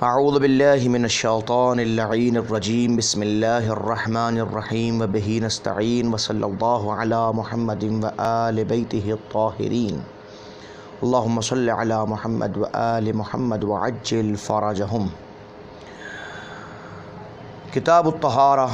اعوذ باللہ من الشیطان اللعین الرجیم بسم اللہ الرحمن الرحیم وبہ نستعین وصلی اللہ علی محمد وآل بیتہ الطاہرین اللہم صلی علی محمد وآل محمد وعجل فرجہم۔ کتاب الطہارہ۔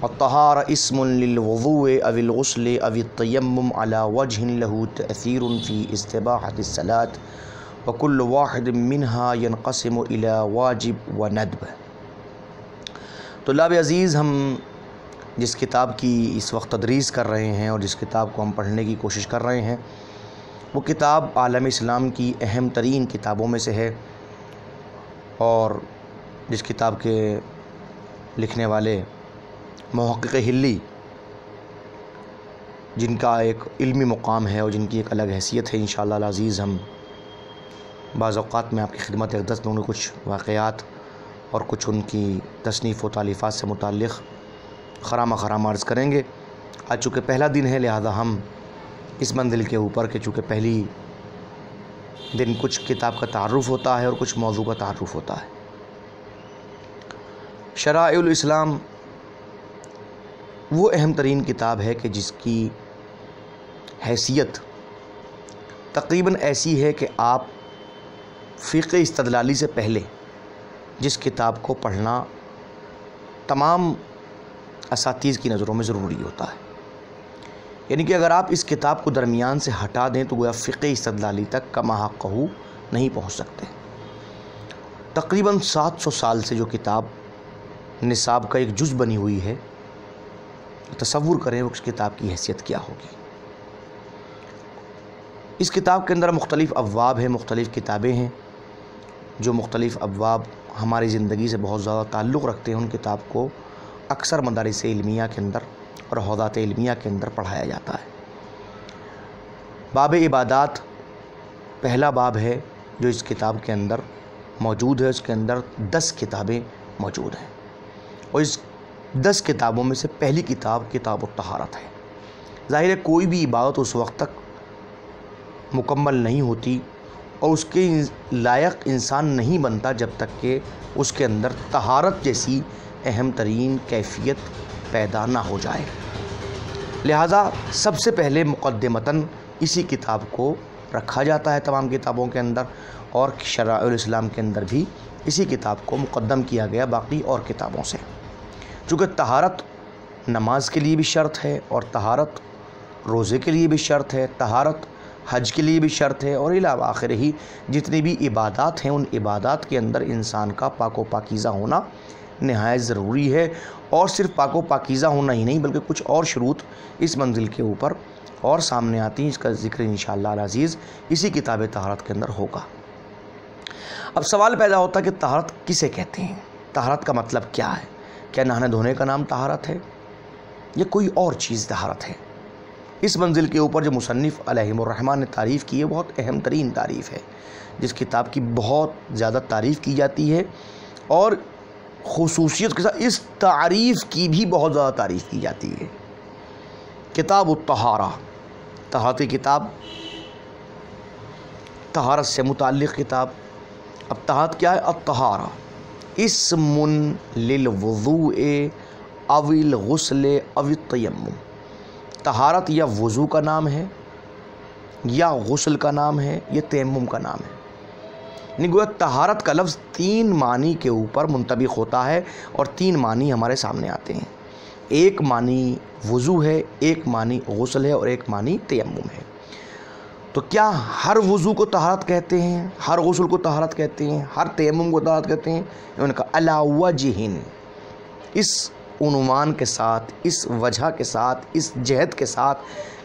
الطہارہ اسم للوضوء او الغسل او التیمم علی وجہ لہ تأثیر فی استباحۃ الصلاۃ وکل واحد منہا ینقسم الی واجب و ندب۔ طلاب عزیز، ہم جس کتاب کی اس وقت تدریس کر رہے ہیں اور جس کتاب کو ہم پڑھنے کی کوشش کر رہے ہیں وہ کتاب عالم اسلام کی اہم ترین کتابوں میں سے ہے، اور جس کتاب کے لکھنے والے محقق حلی، جن کا ایک علمی مقام ہے اور جن کی ایک الگ حیثیت ہے، انشاءاللہ العزیز ہم بعض اوقات میں آپ کی خدمت اقدس میں انہیں کچھ واقعات اور کچھ ان کی تصنیف و تالیفات سے متعلق خرامہ عرض کریں گے۔ آج چونکہ پہلا دن ہے، لہذا ہم اس منزل کے اوپر کہ چونکہ پہلی دن کچھ کتاب کا تعارف ہوتا ہے اور کچھ موضوع کا تعارف ہوتا ہے۔ شرائع الاسلام وہ اہم ترین کتاب ہے کہ جس کی حیثیت تقریباً ایسی ہے کہ آپ فقہ استدلالی سے پہلے جس کتاب کو پڑھنا تمام اساتذہ کی نظروں میں ضروری ہوتا ہے، یعنی کہ اگر آپ اس کتاب کو درمیان سے ہٹا دیں تو گویا فقہ استدلالی تک کما حقہ نہیں پہنچ سکتے۔ تقریباً 700 سال سے جو کتاب نصاب کا ایک جز بنی ہوئی ہے، تصور کریں اس کتاب کی حیثیت کیا ہوگی۔ اس کتاب کے اندر مختلف ابواب ہیں، مختلف کتابیں ہیں، جو مختلف ابواب ہماری زندگی سے بہت زیادہ تعلق رکھتے ہیں۔ ان کتاب کو اکثر مدارس علمیہ کے اندر اور حوزات علمیہ کے اندر پڑھایا جاتا ہے۔ باب عبادات پہلا باب ہے جو اس کتاب کے اندر موجود ہے۔ اس کے اندر 10 کتابیں موجود ہیں، اور اس 10 کتابوں میں سے پہلی کتاب کتاب الطہارت ہے۔ ظاہر ہے کوئی بھی عبادت اس وقت تک مکمل نہیں ہوتی اور اس کے لائق انسان نہیں بنتا جب تک کہ اس کے اندر طہارت جیسی اہم ترین کیفیت پیدا نہ ہو جائے۔ لہذا سب سے پہلے مقدمتاً اسی کتاب کو رکھا جاتا ہے تمام کتابوں کے اندر، اور شرائع الاسلام کے اندر بھی اسی کتاب کو مقدم کیا گیا باقی اور کتابوں سے، چونکہ طہارت نماز کے لیے بھی شرط ہے، اور طہارت روزے کے لیے بھی شرط ہے، طہارت حج کے لیے بھی شرط ہے، اور الی آخر ہی جتنی بھی عبادات ہیں ان عبادات کے اندر انسان کا پاک و پاکیزہ ہونا نہایت ضروری ہے۔ اور صرف پاک و پاکیزہ ہونا ہی نہیں بلکہ کچھ اور شروط اس منزل کے اوپر اور سامنے آتی ہیں، اس کا ذکر انشاءاللہ العزیز اسی کتاب طہارت کے اندر ہوگا۔ اب سوال پیدا ہوتا ہے کہ طہارت کسے کہتے ہیں؟ طہارت کا مطلب کیا ہے؟ کیا نہانے دھونے کا نام طہارت ہے یا کوئی اور چیز طہارت ہے؟ اس منزل کے اوپر جو مصنف علیہم الرحمن نے تعریف کی ہے بہت اہم ترین تعریف ہے، جس کتاب کی بہت زیادہ تعریف کی جاتی ہے، اور خصوصیت کے ساتھ اس تعریف کی بھی بہت زیادہ تعریف کی جاتی ہے۔ کتاب الطہارہ، طہارت کی کتاب، طہارت سے متعلق کتاب۔ اب طہارت کیا ہے؟ الطہارہ اسم للوضوء او الغسل او التیمم۔ طہارت یا وضو کا نام ہے، یا غسل کا نام ہے، یا تیمم کا نام ہے۔ یعنی گویا طہارت کا لفظ 3 معنی کے اوپر منطبق ہوتا ہے، اور 3 معنی ہمارے سامنے آتے ہیں۔ ایک معنی وضو ہے، ایک معنی غسل ہے، اور ایک معنی تیمم ہے۔ تو کیا ہر وضو کو طہارت کہتے ہیں، ہر غسل کو طہارت کہتے ہیں، ہر تیمم کو طہارت کہتے ہیں؟ انہوں نے کہا علی وجہ، اس عنوان کے ساتھ، اس وجہ کے ساتھ، اس جہت کے ساتھ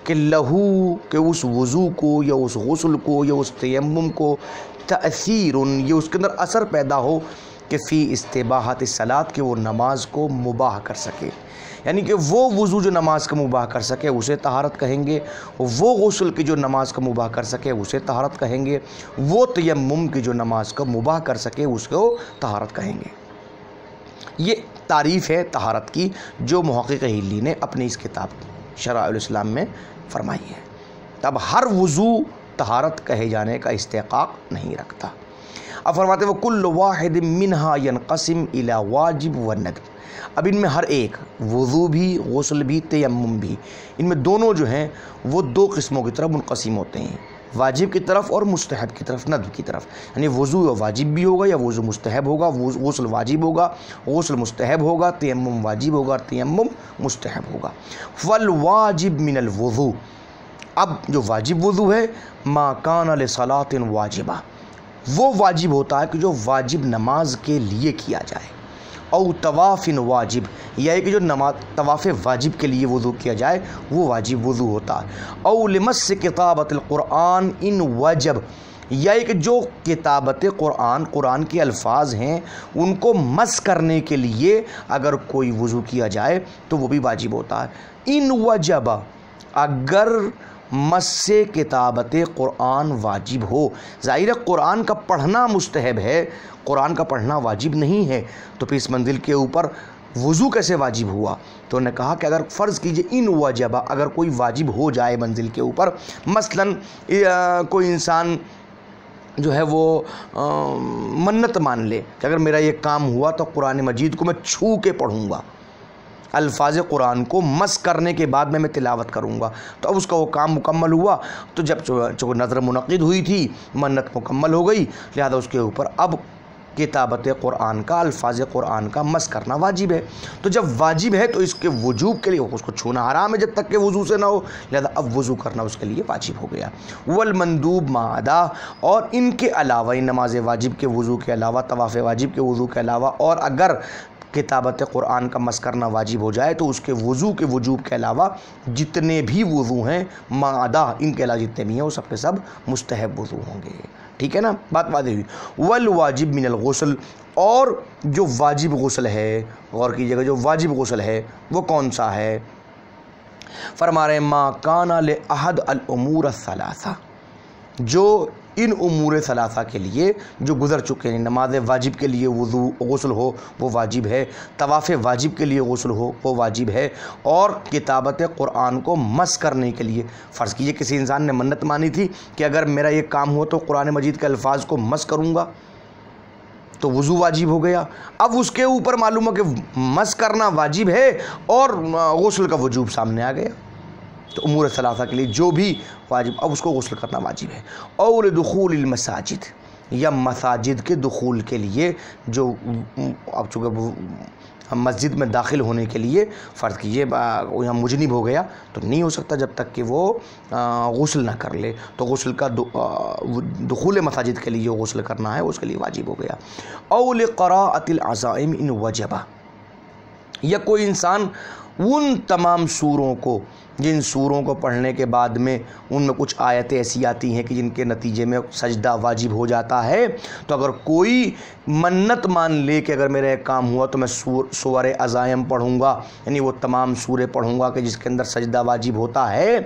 کہ لہو، کہ اس وضو کو یا اس غسل کو یا اس تیمم کو تأثیر، یہ اس کے اندر اثر پیدا ہو کہ فی استباحۃ الصلاۃ، کہ وہ نماز کو مباح کر سکے۔ یعنی کہ وہ وضو جو نماز کا مباح کر سکے اسے طہارت کہیں گے، وہ غسل کی جو نماز کا مباح کر سکے اسے طہارت کہیں گے، وہ تیمم کی جو نماز کا مباح کر سکے اس کو طہارت کہیں گے۔ یہ تعریف ہے طہارت کی جو محقق حلی نے اپنی اس کتاب شرائع الاسلام میں فرمائی ہے۔ اب ہر وضو طہارت کہے جانے کا استحقاق نہیں رکھتا۔ اب فرماتے وہ کل واحد منہا ینقسم الی واجب و ندب، اب ان میں ہر ایک، وضو بھی، غسل بھی، تیمم بھی، ان میں دونوں جو ہیں وہ دو قسموں کی طرف منقسم ہوتے ہیں، واجب کی طرف اور مستحب کی طرف، ندب کی طرف، یعنی وضو واجب بھی ہوگا یا وضو مستحب ہوگا، غسل واجب ہوگا، غسل مستحب ہوگا، تیمم واجب ہوگا اور تیمم مستحب ہوگا۔ فالواجب من الوضو، اب جو واجب وضو ہے، ما کان لصلاۃ واجبہ، وہ واجب ہوتا ہے کہ جو واجب نماز کے لیے کیا جائے، او طواف واجب، یا کہ جو طواف واجب کے لیے وضو کیا جائے وہ واجب وضو ہوتا ہے، او لمس کتابت القرآن ان وجب، یا کہ جو کتابت قرآن کے الفاظ ہیں ان کو مس کرنے کے لیے اگر کوئی وضو کیا جائے تو وہ بھی واجب ہوتا ہے۔ ان وجب، اگر مس کتابت قرآن واجب ہو، ظاہر قرآن کا پڑھنا مستحب ہے، قرآن کا پڑھنا واجب نہیں ہے، تو پھر اس منزل کے اوپر وضو کیسے واجب ہوا؟ تو انہوں نے کہا کہ اگر فرض کیجئے ان وجبہ، اگر کوئی واجب ہو جائے منزل کے اوپر، مثلاً کوئی انسان جو ہے وہ منت مان لے کہ اگر میرا یہ کام ہوا تو قرآن مجید کو میں چھو کے پڑھوں گا، الفاظ قرآن کو مس کرنے کے بعد میں تلاوت کروں گا، تو اب اس کا وہ کام مکمل ہوا، تو جب جو نظر منعقد ہوئی تھی منت مکمل ہو گئی، لہذا اس کے اوپر اب کتابت قرآن کا، الفاظ قرآن کا مس کرنا واجب ہے۔ تو جب واجب ہے تو اس کے وجوب کے لیے اس کو چھونا حرام ہے جب تک کہ وضو سے نہ ہو، لہذا اب وضو کرنا اس کے لیے واجب ہو گیا۔ والمندوب ما عدا، اور ان کے علاوہ، ان نماز واجب کے وضو کے علاوہ، طواف واجب کے وضو کے علاوہ، اور اگر کتابت قرآن کا مس کرنا واجب ہو جائے تو اس کے وضو کے وجوب کے علاوہ جتنے بھی وضو ہیں ما عدا، ان کے علاوہ جتنے بھی ہیں وہ سب کے سب مستحب وضو ہوں گے، ٹھیک ہے نا، بات واضح ہوئی۔ والواجب من الغسل، اور جو واجب غسل ہے، غور کیجیے گا جو واجب غسل ہے وہ کون سا ہے؟ فرما رہے ہیں ما کان لأحد الامور الثلاثہ، جو ان امور ثلاثہ کے لیے جو گزر چکے ہیں، نماز واجب کے لیے وضو غسل ہو وہ واجب ہے، طواف واجب کے لیے غسل ہو وہ واجب ہے، اور کتابت قرآن کو مس کرنے کے لیے، فرض کیجئے کسی انسان نے منت مانی تھی کہ اگر میرا یہ کام ہو تو قرآن مجید کے الفاظ کو مس کروں گا، تو وضو واجب ہو گیا۔ اب اس کے اوپر معلوم ہے کہ مس کرنا واجب ہے اور غسل کا وجوب سامنے آ گیا، تو امور ثلاثہ کے لیے جو بھی واجب، اب اس کو غسل کرنا واجب ہے۔ اور دخول المساجد، یا مساجد کے دخول کے لیے، جو اب چونکہ مسجد میں داخل ہونے کے لیے فرض کیجئے یہاں مجنب ہو گیا تو نہیں ہو سکتا جب تک کہ وہ غسل نہ کر لے، تو غسل کا دخول مساجد کے لیے جو غسل کرنا ہے اس کے لیے واجب ہو گیا۔ او لقراءۃ العزائم ان وجبہ، یا کوئی انسان ان تمام سوروں کو، جن سوروں کو پڑھنے کے بعد میں ان میں کچھ آیتیں ایسی آتی ہیں کہ جن کے نتیجے میں سجدہ واجب ہو جاتا ہے، تو اگر کوئی منت مان لے کہ اگر میرا ایک کام ہوا تو میں سور عزائم پڑھوں گا، یعنی وہ تمام سورے پڑھوں گا کہ جس کے اندر سجدہ واجب ہوتا ہے،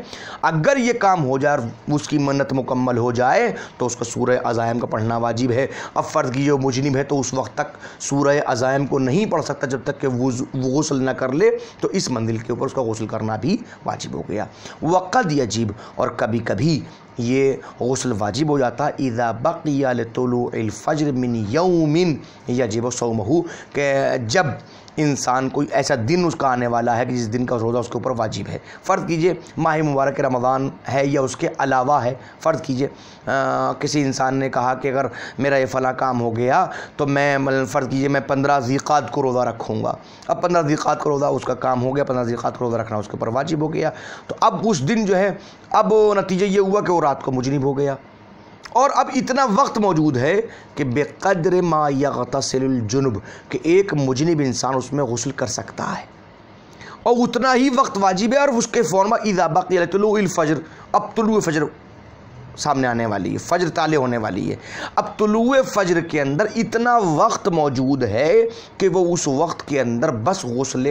اگر یہ کام ہو جائے اور اس کی منت مکمل ہو جائے تو اس کو سورہ عزائم کا پڑھنا واجب ہے۔ اب فرض کیجیے وہ مجنب ہے تو اس وقت تک سورہ عزائم کو نہیں پڑھ سکتا جب تک کہ وہ غسل نہ کر لے، تو اس منزل کے اوپر اس کا غسل کرنا بھی واجب ہو گیا۔ وقد یجب، اور کبھی کبھی یہ غسل واجب ہو جاتا ہے، اذا بقی لطلوع الفجر من یوم یجب صومہ، کہ جب انسان کوئی ایسا دن اس کا آنے والا ہے کہ جس دن کا روزہ اس کے اوپر واجب ہے، فرض کیجئے ماہ مبارک رمضان ہے یا اس کے علاوہ ہے، فرض کیجئے کسی انسان نے کہا کہ اگر میرا یہ فلاں کام ہو گیا تو میں فرض کیجئے میں 15 ذی القعدہ کو روزہ رکھوں گا، اب 15 ذی القعدہ کو روزہ اس کا کام ہو گیا، 15 ذی القعدہ کو روزہ رکھنا اس کے اوپر واجب ہو گیا، تو اب اس دن جو ہے اب نتیجہ یہ ہوا کہ وہ رات کو مجنب ہو گیا، اور اب اتنا وقت موجود ہے کہ بے قدر ما یغتسل الجنب، کہ ایک مجنب انسان اس میں غسل کر سکتا ہے، اور اتنا ہی وقت واجب ہے، اور اس کے فورما اذا بقی طلوع الفجر، اب طلوع فجر سامنے آنے والی ہے، فجر طالع ہونے والی ہے، اب طلوع فجر کے اندر اتنا وقت موجود ہے کہ وہ اس وقت کے اندر بس غسل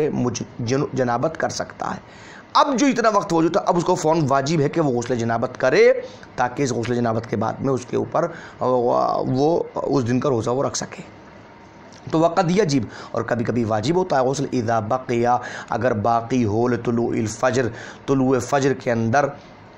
جنابت کر سکتا ہے۔ اب جو اتنا وقت موجود ہے اب اس کو فوراً واجب ہے کہ وہ غسل جنابت کرے، تاکہ اس غسل جنابت کے بعد میں اس کے اوپر وہ اس دن کا روزہ وہ رکھ سکے۔ تو وقد یجب، اور کبھی کبھی واجب ہوتا ہے غسل اذا بقیہ، اگر باقی ہو لطلوع الفجر، طلوع فجر کے اندر